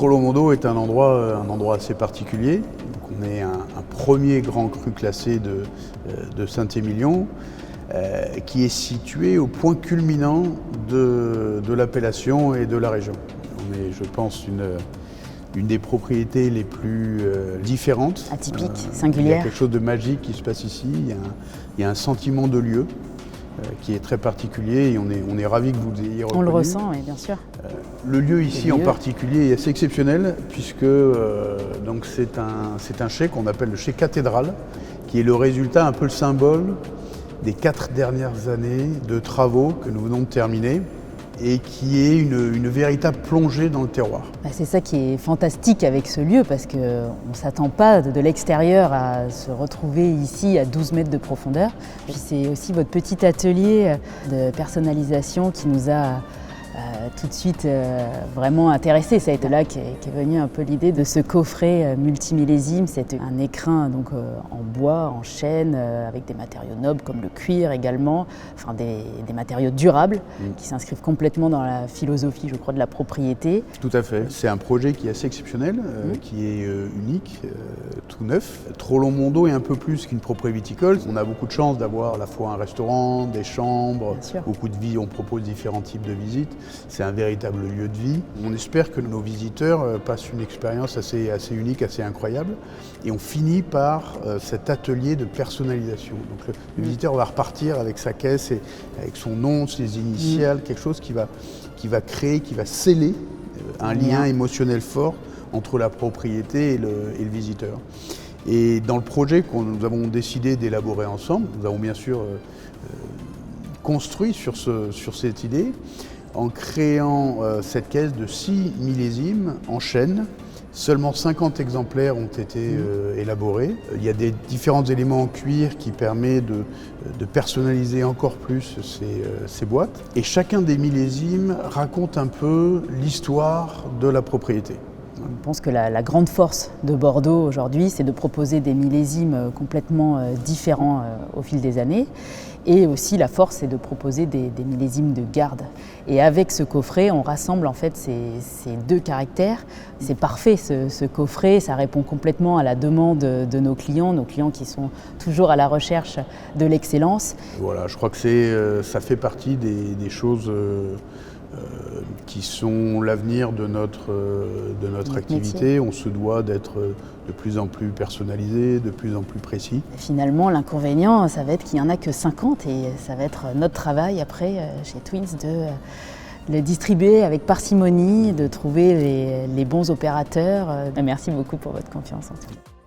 Trollomondo est un endroit assez particulier. Donc on est un premier grand cru classé de Saint-Émilion qui est situé au point culminant de l'appellation et de la région. On est, je pense, une des propriétés les plus différentes. Atypique, singulière. Il y a quelque chose de magique qui se passe ici. Il y a un sentiment de lieu qui est très particulier et on est ravis que vous ayez reconnu. On le ressent, oui, bien sûr. Le lieu ici en particulier est assez exceptionnel puisque donc c'est un chai qu'on appelle le chai cathédrale, qui est le résultat, un peu le symbole des 4 dernières années de travaux que nous venons de terminer et qui est une véritable plongée dans le terroir. C'est ça qui est fantastique avec ce lieu parce qu'on ne s'attend pas de l'extérieur à se retrouver ici à 12 mètres de profondeur. Puis c'est aussi votre petit atelier de personnalisation qui nous a tout de suite vraiment intéressé. Ça a été là qu'est venue un peu l'idée de ce coffret multimillésime. C'est un écrin donc, en bois, en chêne, avec des matériaux nobles comme le cuir également, enfin des matériaux durables qui s'inscrivent complètement dans la philosophie, je crois, de la propriété. Tout à fait. C'est un projet qui est assez exceptionnel, qui est unique, tout neuf. Trollomondo est un peu plus qu'une propriété viticole. On a beaucoup de chance d'avoir à la fois un restaurant, des chambres, beaucoup de vie. On propose différents types de visites. C'est un véritable lieu de vie. On espère que nos visiteurs passent une expérience assez unique, assez incroyable. Et on finit par cet atelier de personnalisation. Donc le visiteur va repartir avec sa caisse, et avec son nom, ses initiales, quelque chose qui va créer, qui va sceller un lien émotionnel fort entre la propriété et le visiteur. Et dans le projet que nous avons décidé d'élaborer ensemble, nous avons bien sûr construit sur cette idée, en créant cette caisse de 6 millésimes en chêne. Seulement 50 exemplaires ont été élaborés. Il y a des différents éléments en cuir qui permettent de personnaliser encore plus ces boîtes. Et chacun des millésimes raconte un peu l'histoire de la propriété. Je pense que la grande force de Bordeaux aujourd'hui, c'est de proposer des millésimes complètement différents au fil des années. Et aussi la force, c'est de proposer des millésimes de garde. Et avec ce coffret, on rassemble en fait ces deux caractères. C'est parfait ce coffret, ça répond complètement à la demande de nos clients qui sont toujours à la recherche de l'excellence. Voilà, je crois que ça fait partie des choses qui sont l'avenir de notre activité. Métier. On se doit d'être de plus en plus personnalisé, de plus en plus précis. Finalement, l'inconvénient, ça va être qu'il n'y en a que 50 et ça va être notre travail après chez Twins de le distribuer avec parcimonie, de trouver les bons opérateurs. Merci beaucoup pour votre confiance en tout cas.